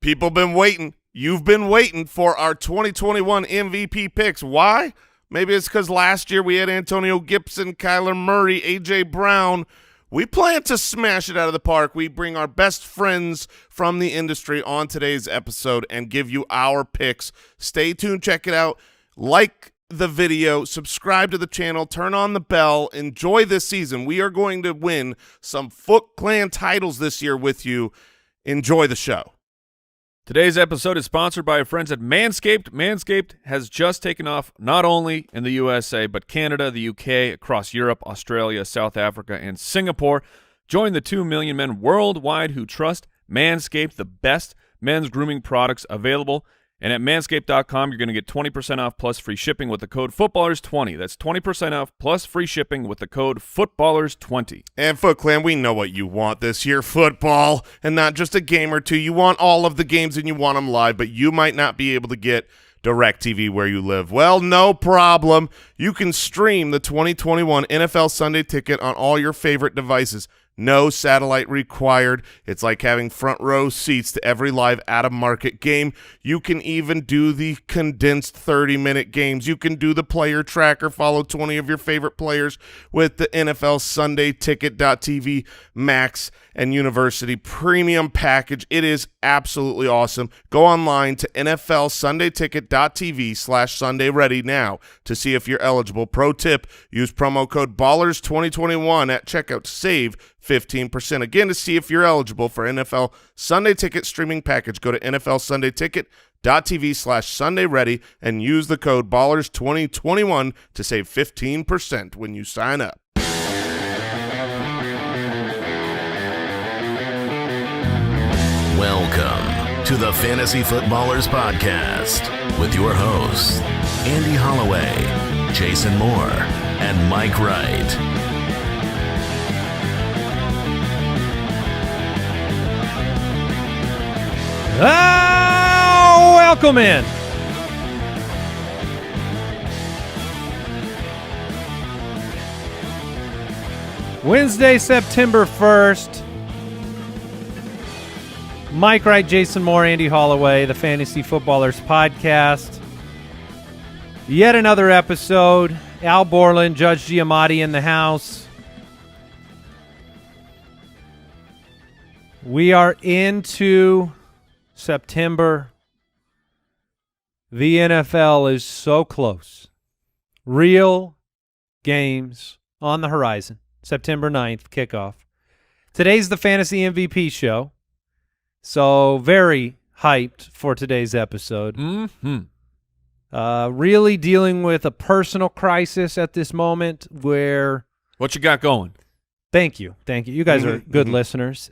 People been waiting. You've been waiting for our 2021 MVP picks. Why? Maybe it's because last year we had Antonio Gibson, Kyler Murray, A.J. Brown. We plan to smash it out of the park. We bring our best friends from the industry on today's episode and give you our picks. Stay tuned. Check it out. Like the video, subscribe to the channel, turn on the bell. Enjoy this season. We are going to win some Foot Clan titles this year with you. Enjoy the show. Today's episode is sponsored by our friends at Manscaped. Manscaped has just taken off not only in the USA, but Canada, the UK, across Europe, Australia, South Africa, and Singapore. Join the 2 million men worldwide who trust Manscaped, the best men's grooming products available. And at manscaped.com, you're going to get 20% off plus free shipping with the code FOOTBALLERS20. That's 20% off plus free shipping with the code FOOTBALLERS20. And Foot Clan, we know what you want this year, football, and not just a game or two. You want all of the games and you want them live, but you might not be able to get DirecTV where you live. Well, no problem. You can stream the 2021 NFL Sunday Ticket on all your favorite devices. No satellite required. It's like having front row seats to every live out-of-market game. You can even do the condensed 30-minute games. You can do the player tracker, follow 20 of your favorite players with the NFL Sunday Ticket.tv Max and University Premium package. It is absolutely awesome. Go online to NFLSundayTicket.tv/SundayReady now to see if you're eligible. Pro tip, use promo code BALLERS2021 at checkout to save 15%. Again, to see if you're eligible for NFL Sunday Ticket streaming package, go to NFLSundayTicket.tv/SundayReady and use the code BALLERS2021 to save 15% when you sign up. Welcome to the Fantasy Footballers Podcast with your hosts, Andy Holloway, Jason Moore, and Mike Wright. Welcome in. Wednesday, September 1st. Mike Wright, Jason Moore, Andy Holloway, the Fantasy Footballers Podcast. Yet another episode. Al Borland, Judge Giamatti in the house. We are into September. The NFL is so close. Real games on the horizon. September 9th, kickoff. Today's the Fantasy MVP show. So very hyped for today's episode. Really dealing with a personal crisis at this moment where... What you got going? Thank you. Thank you. You guys are good listeners.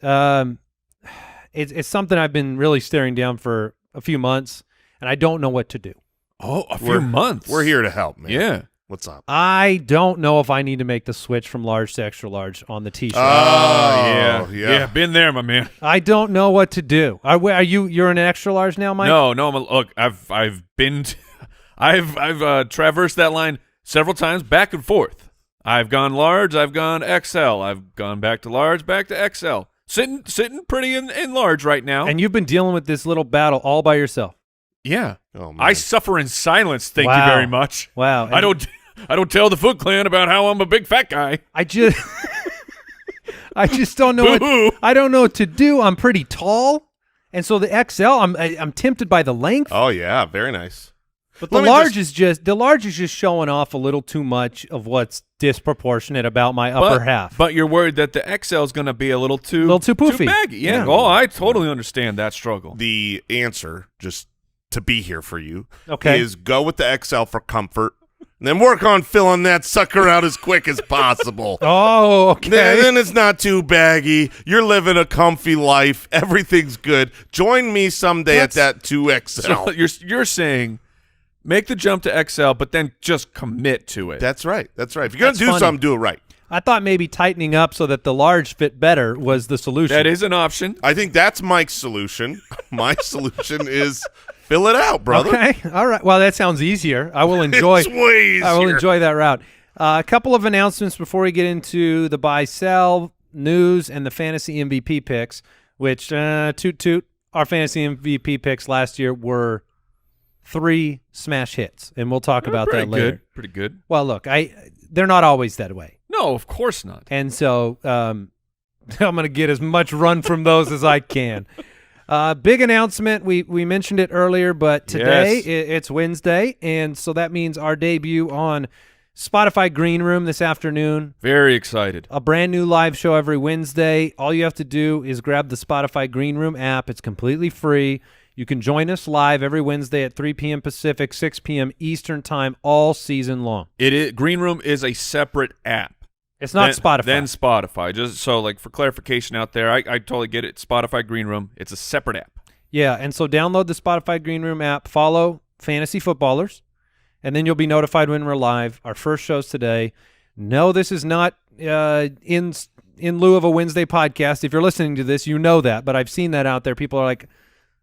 It's something I've been really staring down for a few months, and I don't know what to do. Oh, a few months. We're here to help, man. Yeah. What's up? I don't know if I need to make the switch from large to extra large on the T-shirt. Oh, yeah. Been there, my man. I don't know what to do. Are you? You're an extra large now, Mike? No. Look, I've been, I've traversed that line several times, back and forth. I've gone large. I've gone XL. I've gone back to large, back to XL. Sitting pretty in large right now. And you've been dealing with this little battle all by yourself. Yeah. Oh, man. I suffer in silence. Thank you very much. Wow. I don't tell the Foot Clan about how I'm a big fat guy. I just don't know I don't know what to do. I'm pretty tall, and so the XL. I'm tempted by the length. Oh yeah, very nice. But the large is just showing off a little too much of what's disproportionate about my upper half. But you're worried that the XL is going to be a little too poofy, too baggy. Yeah. Oh, I totally understand that struggle. The answer, just to be here for you, is go with the XL for comfort, and then work on filling that sucker out as quick as possible. Oh, okay. Then it's not too baggy. You're living a comfy life. Everything's good. Join me someday at that 2XL. So you're saying make the jump to XL, but then just commit to it. That's right. If you're going to do something, do it right. I thought maybe tightening up so that the large fit better was the solution. That is an option. I think that's Mike's solution. My solution is fill it out, brother. Okay. All right. Well, that sounds easier. I will enjoy. It's way easier. I will enjoy that route. A couple of announcements before we get into the buy-sell news and the fantasy MVP picks, which, toot toot, our fantasy MVP picks last year were 3 smash hits, and we'll talk about that later. Pretty good. Well, look, they're not always that way. No, of course not. And so I'm going to get as much run from those as I can. Big announcement. We mentioned it earlier, but today it's Wednesday, and so that means our debut on Spotify Green Room this afternoon. Very excited. A brand new live show every Wednesday. All you have to do is grab the Spotify Green Room app. It's completely free. You can join us live every Wednesday at 3 p.m. Pacific, 6 p.m. Eastern time all season long. Green Room is a separate app. It's not Spotify. Then Spotify. Just so, like, for clarification out there, I totally get it. Spotify Green Room, it's a separate app. Yeah, and so download the Spotify Green Room app, follow Fantasy Footballers, and then you'll be notified when we're live. Our first show's today. No, this is not in lieu of a Wednesday podcast. If you're listening to this, you know that, but I've seen that out there. People are like,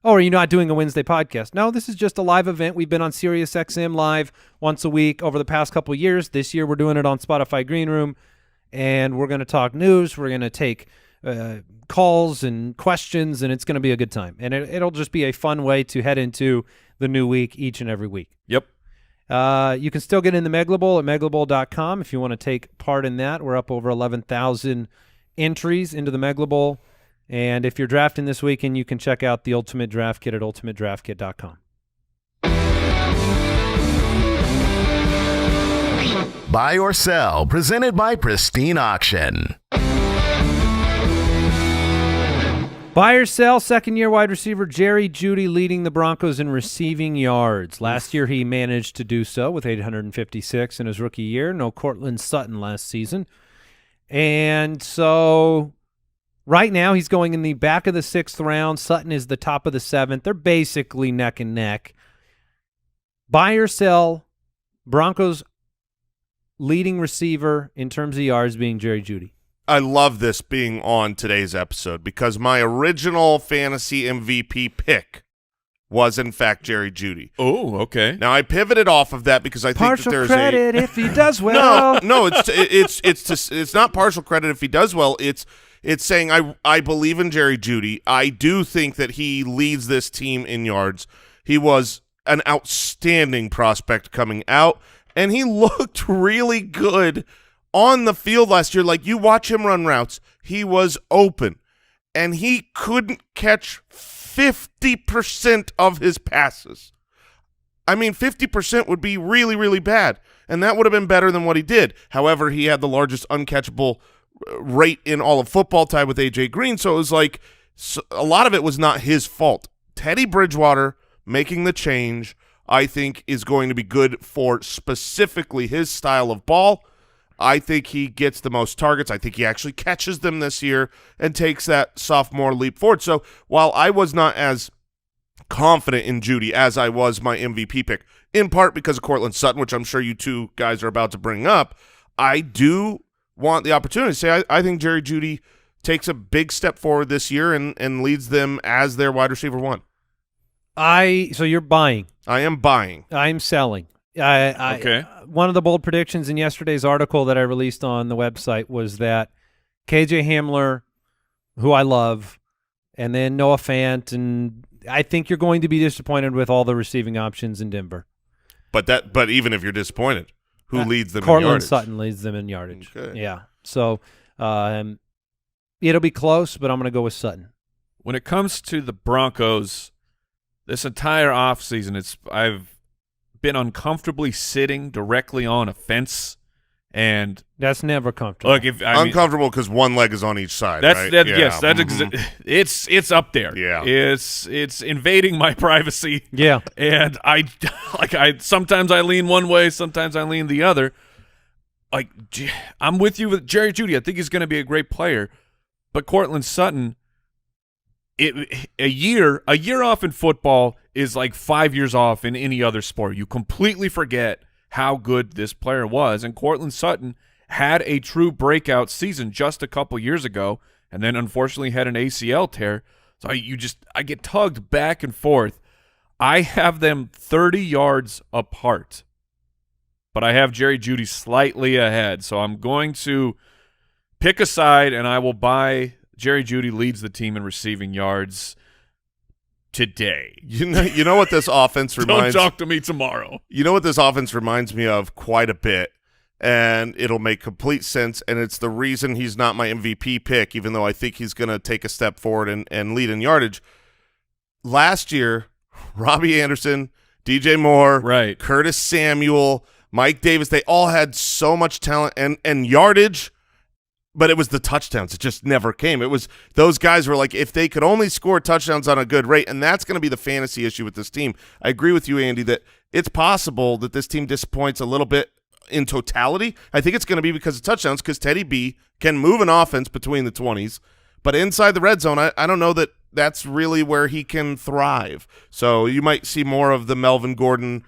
oh, are you not doing a Wednesday podcast? No, this is just a live event. We've been on SiriusXM live once a week over the past couple of years. This year we're doing it on Spotify Green Room, and we're going to talk news. We're going to take calls and questions, and it's going to be a good time. And it'll just be a fun way to head into the new week each and every week. Yep. You can still get in the Megla Bowl at meglabowl.com if you want to take part in that. We're up over 11,000 entries into the Megla Bowl. And if you're drafting this weekend, you can check out the Ultimate Draft Kit at ultimatedraftkit.com. Buy or Sell, presented by Pristine Auction. Buy or sell, second-year wide receiver Jerry Jeudy leading the Broncos in receiving yards. Last year he managed to do so with 856 in his rookie year. No Cortland Sutton last season. And so right now he's going in the back of the 6th round. Sutton is the top of the 7th. They're basically neck and neck. Buy or sell, Broncos leading receiver in terms of yards being Jerry Jeudy. I love this being on today's episode because my original fantasy MVP pick was, in fact, Jerry Jeudy. Oh, okay. Now, I pivoted off of that because I think that there's credit if he does well. No, it's not partial credit if he does well. It's saying I believe in Jerry Jeudy. I do think that he leads this team in yards. He was an outstanding prospect coming out, and he looked really good on the field last year. Like, you watch him run routes, he was open, and he couldn't catch 50% of his passes. I mean, 50% would be really, really bad, and that would have been better than what he did. However, he had the largest uncatchable rate in all of football, tied with A.J. Green, so it was like a lot of it was not his fault. Teddy Bridgewater making the change, I think, is going to be good for specifically his style of ball. I think he gets the most targets. I think he actually catches them this year and takes that sophomore leap forward. So while I was not as confident in Jeudy as I was my MVP pick, in part because of Cortland Sutton, which I'm sure you two guys are about to bring up, I do want the opportunity to say I think Jerry Jeudy takes a big step forward this year and leads them as their wide receiver 1. So you're buying. I am buying. I'm selling. Okay. One of the bold predictions in yesterday's article that I released on the website was that KJ Hamler, who I love, and then Noah Fant, and I think you're going to be disappointed with all the receiving options in Denver. But even if you're disappointed, who leads them in Cortland yardage? Sutton leads them in yardage. Okay. Yeah. So it'll be close, but I'm going to go with Sutton. When it comes to the Broncos, this entire offseason, I've been uncomfortably sitting directly on a fence, and that's never comfortable. Look, uncomfortable because one leg is on each side. That's right? that. Yeah. Yes, that's it's up there. Yeah, it's invading my privacy. Yeah, and I sometimes I lean one way, sometimes I lean the other. Like, I'm with you with Jerry Jeudy. I think he's going to be a great player, but Cortland Sutton, a year off in football is like 5 years off in any other sport. You completely forget how good this player was, and Cortland Sutton had a true breakout season just a couple years ago, and then unfortunately had an ACL tear. So I get tugged back and forth. I have them 30 yards apart, but I have Jerry Jeudy slightly ahead. So I'm going to pick a side, and I will buy Jerry Jeudy leads the team in receiving yards. today. You know what this offense reminds. Don't talk to me tomorrow. You know what this offense reminds me of quite a bit, and it'll make complete sense. And it's the reason he's not my MVP pick, even though I think he's going to take a step forward and lead in yardage. Last year, Robbie Anderson, DJ Moore, right, Curtis Samuel, Mike Davis, they all had so much talent and yardage, but it was the touchdowns. It just never came. It was those guys were like, if they could only score touchdowns on a good rate, and that's going to be the fantasy issue with this team. I agree with you, Andy, that it's possible that this team disappoints a little bit in totality. I think it's going to be because of touchdowns, because Teddy B can move an offense between the 20s, but inside the red zone, I don't know that that's really where he can thrive. So you might see more of the Melvin Gordon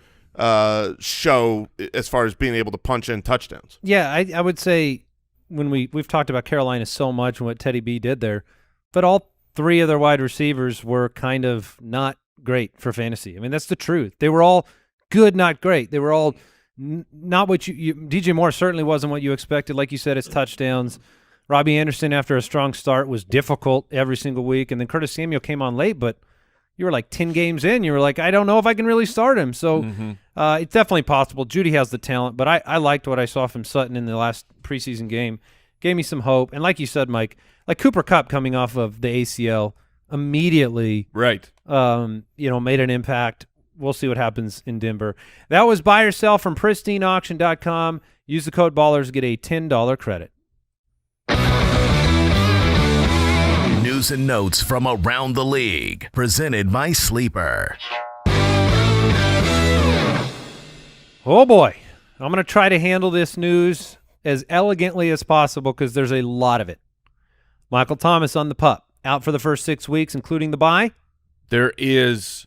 show as far as being able to punch in touchdowns. Yeah, I would say when we've talked about Carolina so much and what Teddy B did there, but all three of their wide receivers were kind of not great for fantasy. I mean, that's the truth. They were all good, not great. They were all not what you DJ Moore certainly wasn't what you expected. Like you said, it's touchdowns. Robbie Anderson, after a strong start, was difficult every single week. And then Curtis Samuel came on late, but you were like 10 games in. You were like, I don't know if I can really start him. So it's definitely possible. Judy has the talent, but I liked what I saw from Sutton in the last preseason game. Gave me some hope. And like you said, Mike, like Cooper Kupp coming off of the ACL immediately right, made an impact. We'll see what happens in Denver. That was Buy or Sell from pristineauction.com. Use the code BALLERS to get a $10 credit. News and notes from around the league, presented by Sleeper. Oh, boy. I'm going to try to handle this news as elegantly as possible because there's a lot of it. Michael Thomas on the PUP, out for the first 6 weeks, including the bye. There is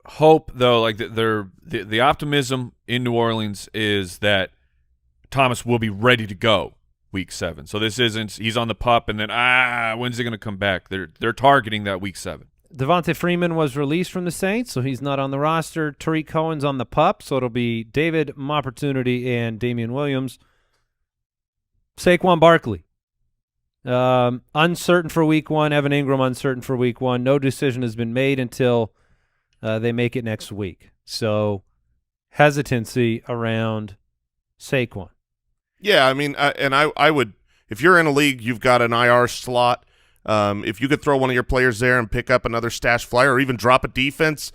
hope, though. Like the optimism in New Orleans is that Thomas will be ready to go week 7. So this isn't he's on the PUP and then when's he going to come back? They're targeting that week 7. Devontae Freeman was released from the Saints, so he's not on the roster. Tariq Cohen's on the PUP, so it'll be David Opportunity and Damian Williams. Saquon Barkley, uncertain for week 1. Evan Ingram uncertain for week 1. No decision has been made until they make it next week. So hesitancy around Saquon. Yeah, I mean, I would, if you're in a league, you've got an IR slot. If you could throw one of your players there and pick up another stash flyer or even drop a defense,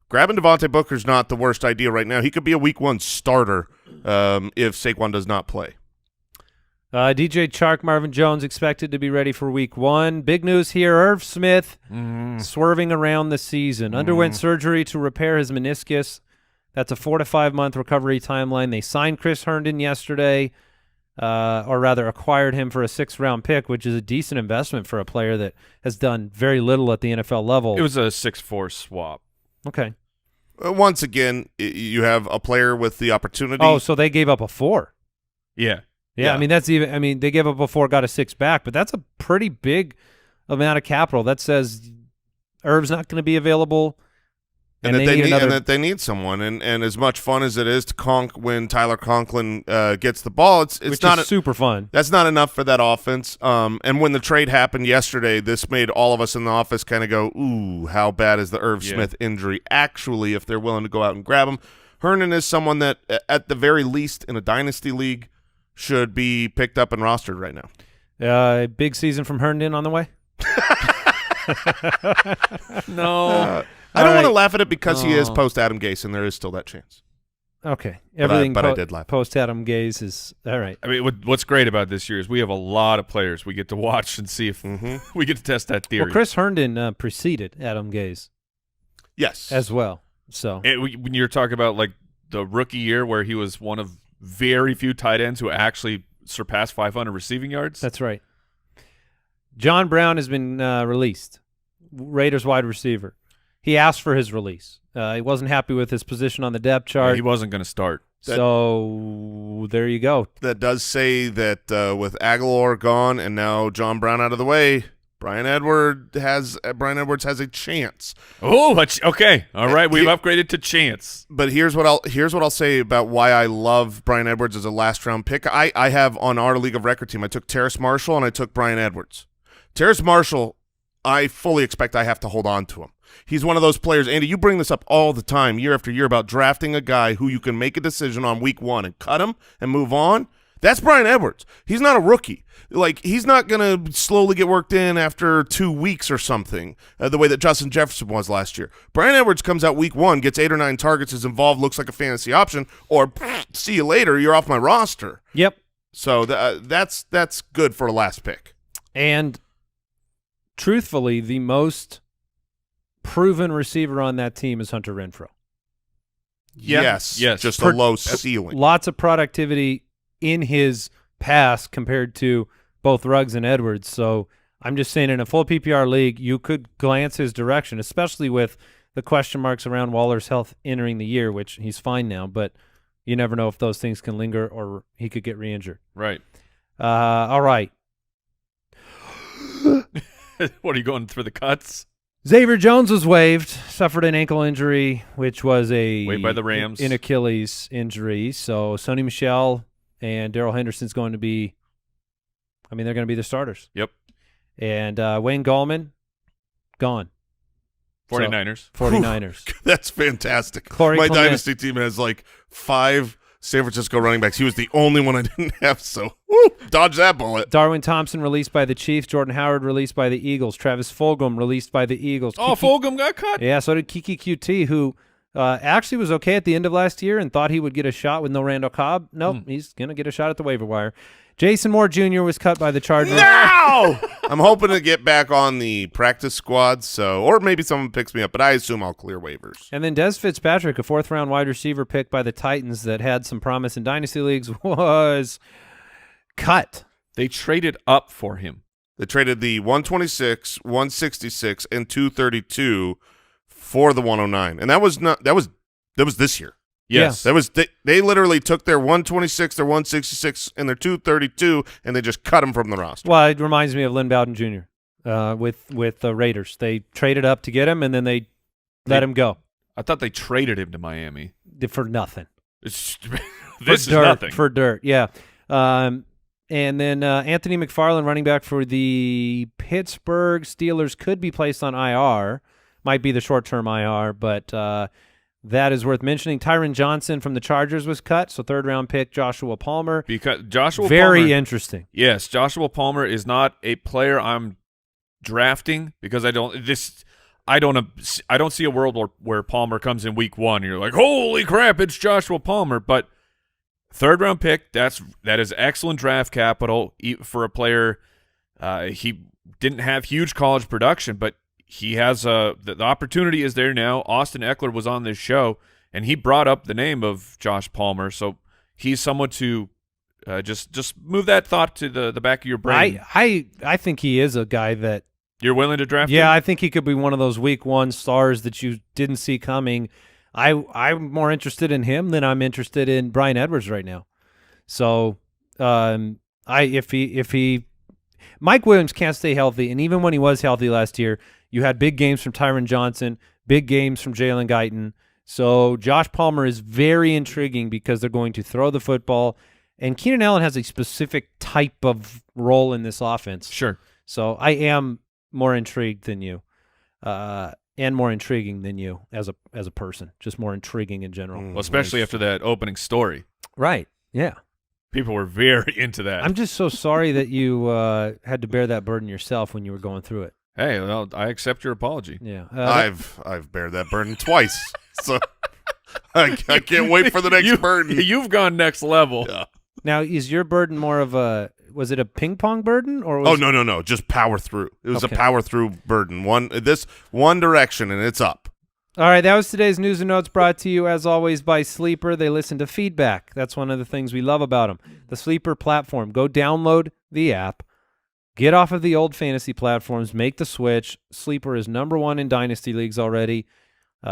grabbing Devontae Booker's not the worst idea right now. He could be a week 1 starter if Saquon does not play. DJ Chark, Marvin Jones expected to be ready for week 1. Big news here, Irv Smith swerving around the season. Underwent surgery to repair his meniscus. That's a 4 to 5 month recovery timeline. They signed Chris Herndon yesterday. Or rather acquired him for a 6th-round pick, which is a decent investment for a player that has done very little at the NFL level. It was a 6-4 swap. Okay. Once again, you have a player with the opportunity. Oh, so they gave up a 4. Yeah. Yeah, I mean, they gave up a 4, got a 6 back, but that's a pretty big amount of capital. That says Irv's not going to be available. And that they need someone, and as much fun as it is to conk when Tyler Conklin gets the ball, it's not super fun. That's not enough for that offense. And when the trade happened yesterday, this made all of us in the office kind of go, "Ooh, how bad is the Irv Smith injury?" Actually, if they're willing to go out and grab him, Herndon is someone that, at the very least, in a dynasty league, should be picked up and rostered right now. Big season from Herndon on the way. No. I don't want to laugh at it because he is post Adam Gase, and there is still that chance. Okay, everything but I did laugh. Post Adam Gase is all right. I mean, what's great about this year is we have a lot of players we get to watch and see if we get to test that theory. Well, Chris Herndon preceded Adam Gase, yes, as well. So when you're talking about like the rookie year where he was one of very few tight ends who actually surpassed 500 receiving yards. That's right. John Brown has been released, Raiders wide receiver. He asked for his release. He wasn't happy with his position on the depth chart. Yeah, he wasn't going to start. So there you go. That does say that with Aguilar gone and now John Brown out of the way, Bryan Edwards has a chance. Oh, okay. All right, we've upgraded to chance. But here's what I'll say about why I love Bryan Edwards as a last round pick. I have on our League of Record team, I took Terrace Marshall and I took Bryan Edwards. Terrace Marshall, I fully expect I have to hold on to him. He's one of those players, Andy, you bring this up all the time, year after year, about drafting a guy who you can make a decision on week 1 and cut him and move on. That's Bryan Edwards. He's not a rookie. Like, he's not going to slowly get worked in after 2 weeks or something, the way that Justin Jefferson was last year. Bryan Edwards comes out week 1, gets 8 or 9 targets, is involved, looks like a fantasy option, or see you later, you're off my roster. Yep. So that's good for a last pick. And truthfully, the most proven receiver on that team is Hunter Renfrow. Yeah. Yes. Just For- a low ceiling. Lots of productivity in his pass compared to both Ruggs and Edwards. So I'm just saying, in a full PPR league, you could glance his direction, especially with the question marks around Waller's health entering the year, which he's fine now, but you never know if those things can linger or he could get re-injured. Right. All right. What, are you going for the cuts? Xavier Jones was waived, suffered an ankle injury, which was Waived by the Rams. an Achilles injury. So Sony Michel and Darrell Henderson's going to be, they're going to be the starters. Yep. And Wayne Gallman, gone. 49ers. 49ers. That's fantastic. Corey My Clement. dynasty team has like 5 San Francisco running backs. He was the only one I didn't have, so woo, dodge that bullet. Darwin Thompson released by the Chiefs. Jordan Howard released by the Eagles. Travis Fulgham released by the Eagles. Oh, Fulgham got cut? Yeah, so did Kiki QT, who actually was okay at the end of last year and thought he would get a shot with no Randall Cobb. Nope, he's going to get a shot at the waiver wire. Jason Moore Jr. was cut by the Chargers. No! I'm hoping to get back on the practice squad, or maybe someone picks me up, but I assume I'll clear waivers. And then Des Fitzpatrick, a 4th-round wide receiver picked by the Titans that had some promise in dynasty leagues, was cut. They traded up for him. They traded the 126, 166, and 232 for the 109, and that was this year. Yes. That was they literally took their 126, their 166, and their 232, and they just cut them from the roster. Well, it reminds me of Lynn Bowden Jr. With the Raiders. They traded up to get him, and then they let him go I thought they traded him to Miami. for nothing. This is dirt, nothing. For dirt, yeah. And then Anthony McFarland, running back for the Pittsburgh Steelers, could be placed on IR. Might be the short-term IR, but that is worth mentioning. Tyron Johnson from the Chargers was cut, so 3rd-round pick Joshua Palmer. Because Joshua Very Palmer, interesting. Yes, Joshua Palmer is not a player I'm drafting because I don't see a world where Palmer comes in week 1 and you're like, holy crap, it's Joshua Palmer. But 3rd-round pick, that is excellent draft capital for a player. He didn't have huge college production, but he has the opportunity is there now. Austin Eckler was on this show, and he brought up the name of Josh Palmer. So he's someone to just move that thought to the back of your brain. I think he is a guy that You're willing to draft him? Yeah, I think he could be one of those week 1 stars that you didn't see coming. I'm more interested in him than I'm interested in Bryan Edwards right now. So if he Mike Williams can't stay healthy, and even when he was healthy last year, you had big games from Tyron Johnson, big games from Jalen Guyton. So Josh Palmer is very intriguing because they're going to throw the football, and Keenan Allen has a specific type of role in this offense. Sure. So I am more intrigued than you, and more intriguing than you as a person, just more intriguing in general. Well, especially after that opening story. Right. Yeah. People were very into that. I'm just so sorry that you had to bear that burden yourself when you were going through it. Hey, well, I accept your apology. Yeah. I've bared that burden twice, so I can't wait for the next burden. You've gone next level. Yeah. Now, is your burden more of was it a ping pong burden or? Was No, just power through. It was Okay. a power through burden. One direction, and it's up. All right, that was today's news and notes, brought to you as always by Sleeper. They listen to feedback. That's one of the things we love about them. The Sleeper platform. Go download the app. Get off of the old fantasy platforms. Make the switch. Sleeper is #1 in dynasty leagues already. We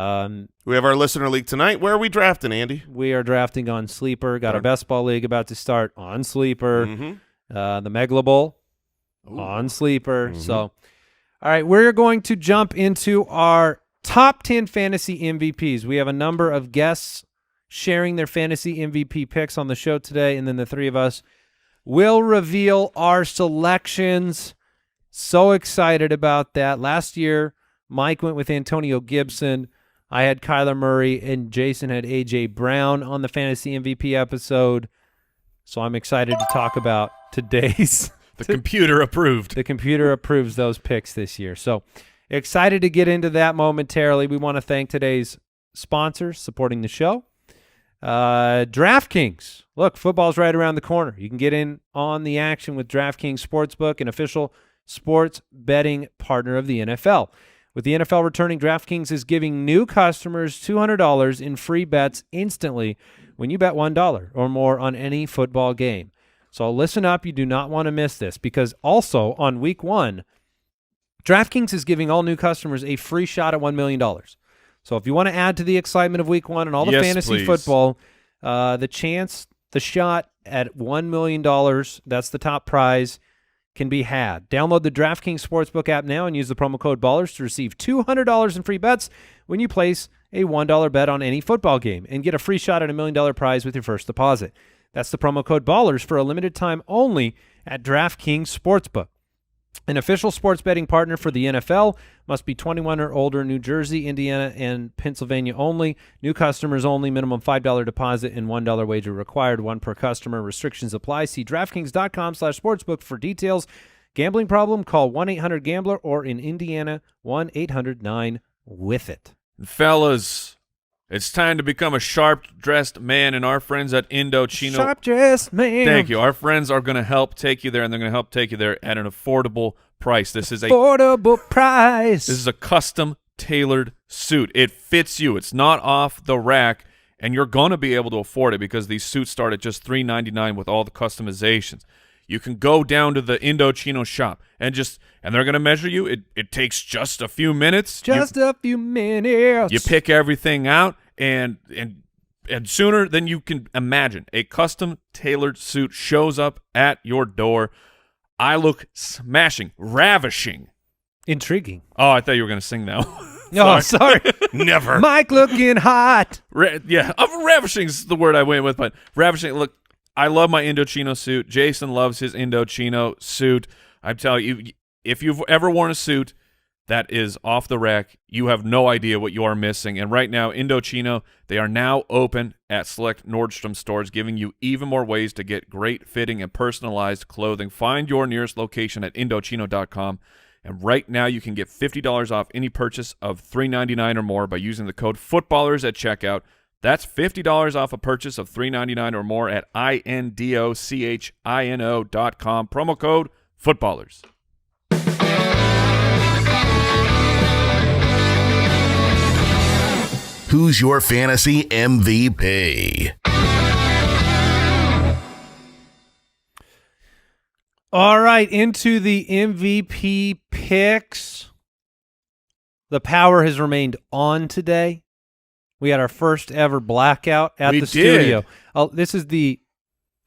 have our listener league tonight. Where are we drafting, Andy? We are drafting on Sleeper. Got our best ball league about to start on Sleeper. Mm-hmm. The Megala Bowl on Sleeper. So, all right, we're going to jump into our top 10 fantasy MVPs. We have a number of guests sharing their fantasy MVP picks on the show today, and then the three of us will reveal our selections. So excited about that. Last year, Mike went with Antonio Gibson. I had Kyler Murray, and Jason had A.J. Brown on the Fantasy MVP episode. So I'm excited to talk about today's. The computer approved. The computer approves those picks this year. So excited to get into that momentarily. We want to thank today's sponsors supporting the show. DraftKings. Look, football's right around the corner. You can get in on the action with DraftKings Sportsbook, an official sports betting partner of the NFL. With the NFL returning, DraftKings is giving new customers $200 in free bets instantly when you bet $1 or more on any football game. So listen up. You do not want to miss this, because also on week 1, DraftKings is giving all new customers a free shot at $1 million. So if you want to add to the excitement of week 1 and all the fantasy football, the shot at $1 million, that's the top prize, can be had. Download the DraftKings Sportsbook app now and use the promo code BALLERS to receive $200 in free bets when you place a $1 bet on any football game and get a free shot at $1 million prize with your first deposit. That's the promo code BALLERS for a limited time only at DraftKings Sportsbook. An official sports betting partner for the NFL, must be 21 or older, New Jersey, Indiana, and Pennsylvania only. New customers only. Minimum $5 deposit and $1 wager required. One per customer. Restrictions apply. See DraftKings.com/sportsbook for details. Gambling problem? Call 1-800-GAMBLER or in Indiana, 1-800-9-WITH-IT. Fellas, it's time to become a sharp-dressed man, and our friends at Indochino. Sharp-dressed man. Thank you. Our friends are going to help take you there, and they're going to help take you there at an affordable price. This is affordable price. This is a custom-tailored suit. It fits you. It's not off the rack, and you're going to be able to afford it because these suits start at just $3.99 with all the customizations. You can go down to the Indochino shop and they're going to measure you. It takes just a few minutes. A few minutes. You pick everything out, and sooner than you can imagine, a custom-tailored suit shows up at your door. I look smashing, ravishing. Intriguing. Oh, I thought you were going to sing now. Oh, sorry. Never. Mike looking hot. Ravishing is the word I went with, but ravishing. Look, I love my Indochino suit. Jason loves his Indochino suit. I'm telling you, if you've ever worn a suit that is off the rack, you have no idea what you are missing. And right now, Indochino, they are now open at select Nordstrom stores, giving you even more ways to get great fitting and personalized clothing. Find your nearest location at Indochino.com. And right now, you can get $50 off any purchase of $3.99 or more by using the code FOOTBALLERS at checkout. That's $50 off a purchase of $3.99 or more at INDOCHINO.com. Promo code FOOTBALLERS. Who's your fantasy MVP? All right, into the MVP picks. The power has remained on today. We had our first ever blackout at the studio. This is the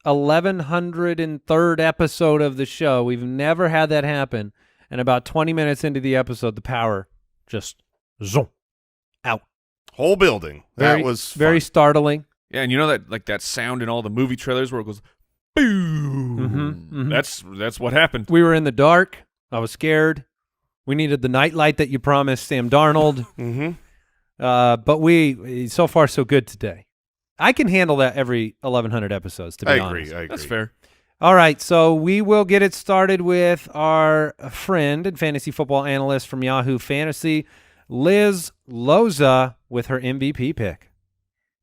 1103rd episode of the show. We've never had that happen. And about 20 minutes into the episode, the power just zoom out. Whole building. That was very fun. startling. Yeah, and you know that sound in all the movie trailers where it goes boom. Mm-hmm. That's what happened. We were in the dark. I was scared. We needed the nightlight that you promised Sam Darnold. Mm-hmm. But we so far so good today. I can handle that every 1100 episodes, to be honest. I agree. That's fair. All right, so we will get it started with our friend and fantasy football analyst from Yahoo Fantasy, Liz Loza, with her MVP pick.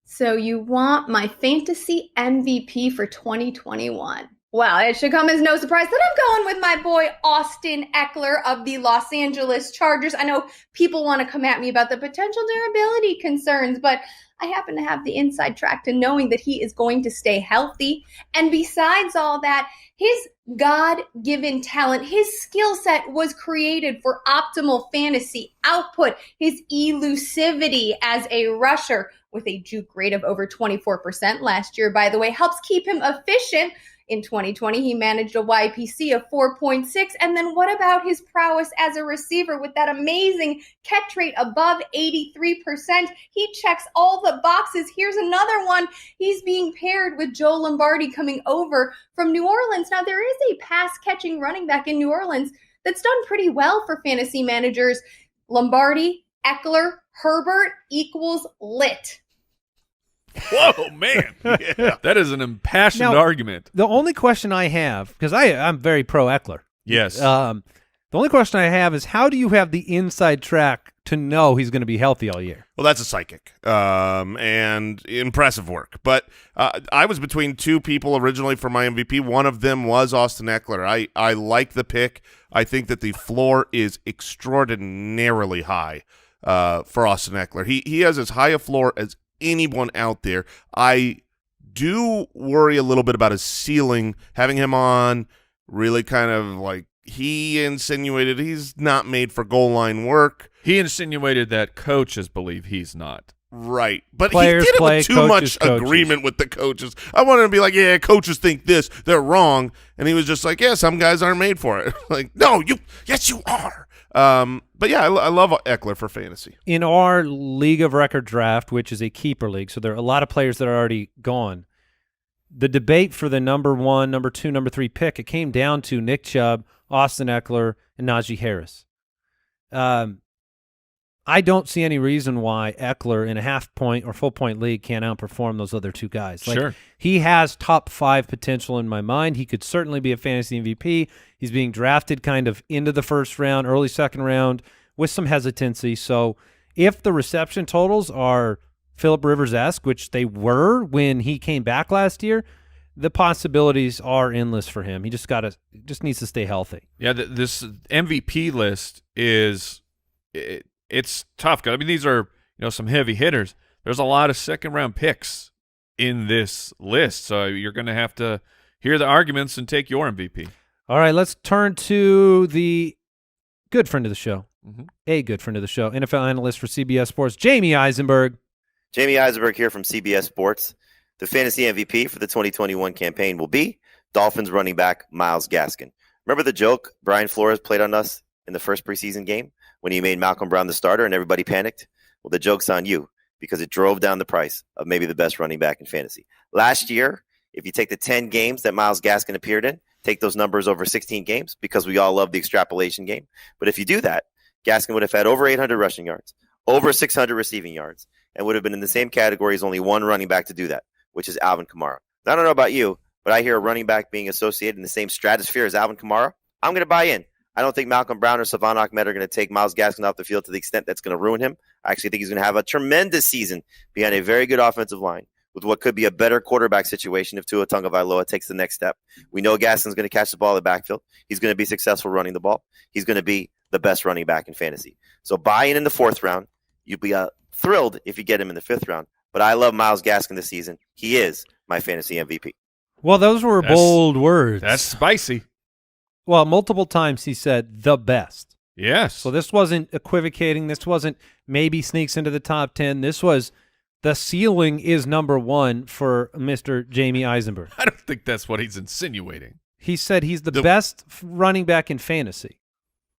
So you want my fantasy MVP for 2021. Well, it should come as no surprise that I'm going with my boy Austin Eckler of the Los Angeles Chargers. I know people want to come at me about the potential durability concerns, but I happen to have the inside track to knowing that he is going to stay healthy. And besides all that, his God-given talent, his skill set was created for optimal fantasy output. His elusivity as a rusher with a juke rate of over 24% last year, by the way, helps keep him efficient. In 2020, he managed a YPC of 4.6. And then what about his prowess as a receiver with that amazing catch rate above 83%? He checks all the boxes. Here's another one. He's being paired with Joe Lombardi coming over from New Orleans. Now, there is a pass-catching running back in New Orleans that's done pretty well for fantasy managers. Lombardi, Eckler, Herbert equals lit. Whoa, man. Yeah. That is an impassioned Now, argument. The only question I have, because I'm very pro Eckler. Yes. The only question I have is, how do you have the inside track to know he's going to be healthy all year? Well, that's a psychic, and impressive work. But I was between two people originally for my MVP. One of them was Austin Eckler. I like the pick. I think that the floor is extraordinarily high for Austin Eckler. He has as high a floor as anyone out there. I do worry a little bit about his ceiling, having him on really kind of like, he insinuated he's not made for goal line work. He insinuated that coaches believe he's not. Right. But Players he did it play, with too coaches, much coaches. agreement with the coaches. I wanted to be like, yeah, coaches think this. They're wrong. And he was just like, yeah, some guys aren't made for it. Like, no, yes, you are. But yeah, I love Eckler for fantasy. In our league of record draft, which is a keeper league, so there are a lot of players that are already gone, the debate for the number 1, number 2, number 3 pick, it came down to Nick Chubb, Austin Eckler, and Najee Harris. I don't see any reason why Eckler in a half-point or full-point league can't outperform those other two guys. Like, Sure. He has top 5 potential in my mind. He could certainly be a fantasy MVP. He's being drafted kind of into the first round, early second round, with some hesitancy. So if the reception totals are Phillip Rivers-esque, which they were when he came back last year, the possibilities are endless for him. He just needs to stay healthy. Yeah, this MVP list is it's tough. I mean, these are some heavy hitters. There's a lot of second-round picks in this list, so you're going to have to hear the arguments and take your MVP. All right, let's turn to the good friend of the show, a good friend of the show, NFL analyst for CBS Sports, Jamie Eisenberg. Jamie Eisenberg here from CBS Sports. The fantasy MVP for the 2021 campaign will be Dolphins running back Myles Gaskin. Remember the joke Brian Flores played on us in the first preseason game when he made Malcolm Brown the starter and everybody panicked? Well, the joke's on you because it drove down the price of maybe the best running back in fantasy. Last year, if you take the 10 games that Myles Gaskin appeared in, take those numbers over 16 games because we all love the extrapolation game. But if you do that, Gaskin would have had over 800 rushing yards, over 600 receiving yards, and would have been in the same category as only one running back to do that, which is Alvin Kamara. Now, I don't know about you, but I hear a running back being associated in the same stratosphere as Alvin Kamara. I'm going to buy in. I don't think Malcolm Brown or Savon Ahmed are going to take Myles Gaskin off the field to the extent that's going to ruin him. I actually think he's going to have a tremendous season behind a very good offensive line with what could be a better quarterback situation if Tua Tagovailoa takes the next step. We know Gaskin's going to catch the ball in the backfield. He's going to be successful running the ball. He's going to be the best running back in fantasy. So buy in the 4th round. You'll be thrilled if you get him in the 5th round. But I love Myles Gaskin this season. He is my fantasy MVP. Well, those were bold words. That's spicy. Well, multiple times he said the best. Yes. So this wasn't equivocating. This wasn't maybe sneaks into the top 10. This was the ceiling is number 1 for Mr. Jamie Eisenberg. I don't think that's what he's insinuating. He said he's the best running back in fantasy.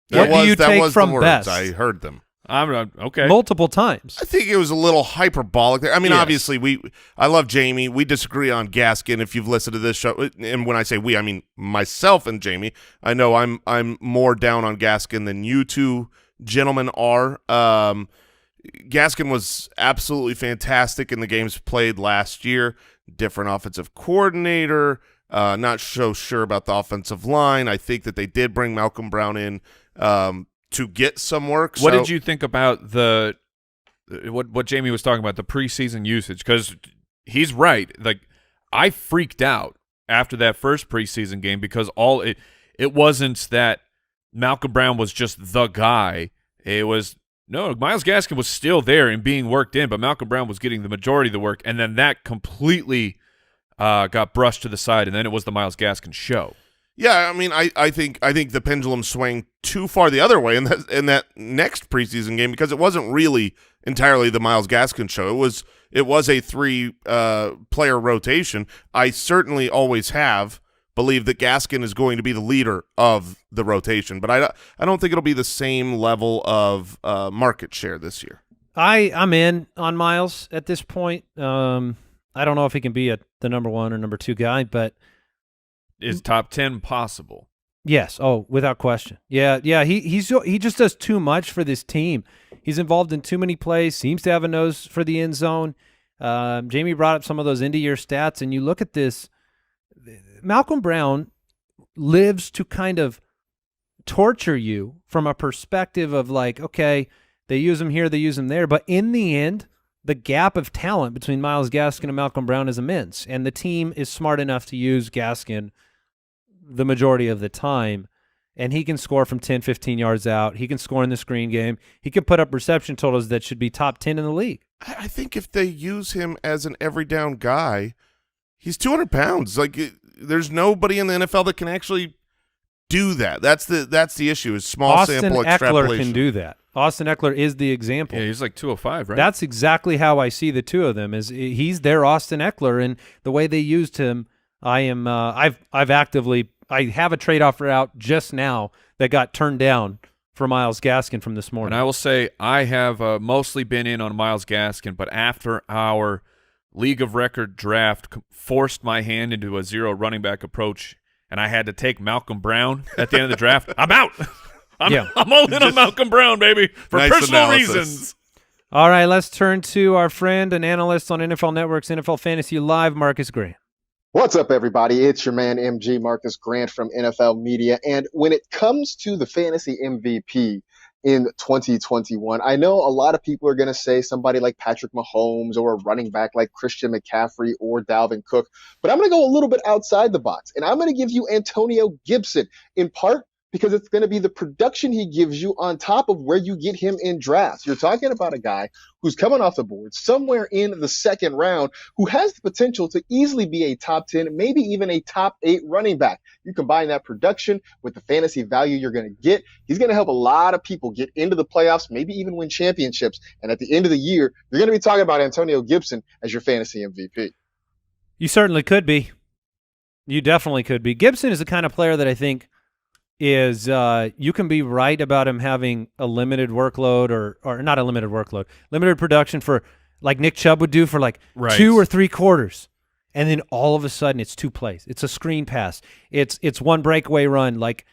That What do you take was from the words. best? I heard them. I'm okay. Multiple times. I think it was a little hyperbolic there. I mean, Yes. obviously, I love Jamie. We disagree on Gaskin. If you've listened to this show, and when I say we, I mean myself and Jamie. I know I'm more down on Gaskin than you two gentlemen are. Gaskin was absolutely fantastic in the games played last year. Different offensive coordinator. Not so sure about the offensive line. I think that they did bring Malcolm Brown in to get some work. What did you think about what Jamie was talking about, the preseason usage? Because he's right. Like, I freaked out after that first preseason game because it wasn't that Malcolm Brown was just the guy. It was Myles Gaskin was still there and being worked in, but Malcolm Brown was getting the majority of the work, and then that completely got brushed to the side, and then it was the Myles Gaskin show. Yeah, I mean, I think the pendulum swung too far the other way in that next preseason game because it wasn't really entirely the Myles Gaskin show. It was a 3-player rotation. I certainly always have believed that Gaskin is going to be the leader of the rotation, but I don't think it'll be the same level of market share this year. I'm in on Myles at this point. I don't know if he can be the number 1 or number 2 guy, but Is top 10 possible? Yes. Oh, without question. Yeah. He just does too much for this team. He's involved in too many plays. Seems to have a nose for the end zone. Jamie brought up some of those end-of-year stats, and you look at this. Malcolm Brown lives to kind of torture you from a perspective of like, okay, they use him here, they use him there, but in the end, the gap of talent between Myles Gaskin and Malcolm Brown is immense, and the team is smart enough to use Gaskin the majority of the time, and he can score from 10, 15 yards out. He can score in the screen game. He can put up reception totals that should be top 10 in the league. I think if they use him as an every down guy, he's 200 pounds. Like, there's nobody in the NFL that can actually do that. That's the issue, is small sample extrapolation. Eckler can do that. Austin Eckler is the example. Yeah, he's like 205, right? That's exactly how I see the two of them. Is he's their Austin Eckler, and the way they used him, I have a trade offer out just now that got turned down for Myles Gaskin from this morning. And I will say I have mostly been in on Myles Gaskin, but after our League of Record draft forced my hand into a zero running back approach, and I had to take Malcolm Brown at the end of the draft, I'm out. I'm all in on Malcolm Brown, baby, for nice personal analysis. reasons. All right, let's turn to our friend and analyst on NFL Network's NFL Fantasy Live, Marcus Grant. What's up, everybody? It's your man, MG Marcus Grant from NFL Media. And when it comes to the fantasy MVP in 2021, I know a lot of people are going to say somebody like Patrick Mahomes or a running back like Christian McCaffrey or Dalvin Cook. But I'm going to go a little bit outside the box, and I'm going to give you Antonio Gibson, in part because it's going to be the production he gives you on top of where you get him in drafts. You're talking about a guy who's coming off the board somewhere in the second round, who has the potential to easily be a top 10, maybe even a top 8 running back. You combine that production with the fantasy value you're going to get. He's going to help a lot of people get into the playoffs, maybe even win championships. And at the end of the year, you're going to be talking about Antonio Gibson as your fantasy MVP. You certainly could be. You definitely could be. Gibson is the kind of player that I think is you can be right about him having a limited workload or not a limited workload, limited production for like Nick Chubb would do for like 2 or 3 quarters. And then all of a sudden it's 2 plays. It's a screen pass. It's one breakaway run. Like,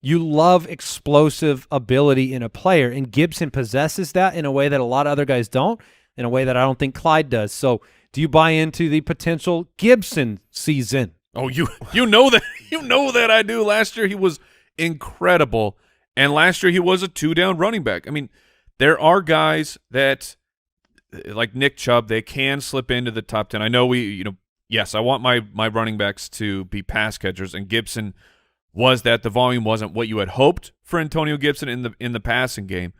you love explosive ability in a player, and Gibson possesses that in a way that a lot of other guys don't, in a way that I don't think Clyde does. So do you buy into the potential Gibson season? Oh, you know that I do. Last year he was incredible, and last year he was a 2-down running back. I mean, there are guys that, like Nick Chubb, they can slip into the top 10. I know yes, I want my running backs to be pass catchers, and Gibson was that. The volume wasn't what you had hoped for Antonio Gibson in the passing game,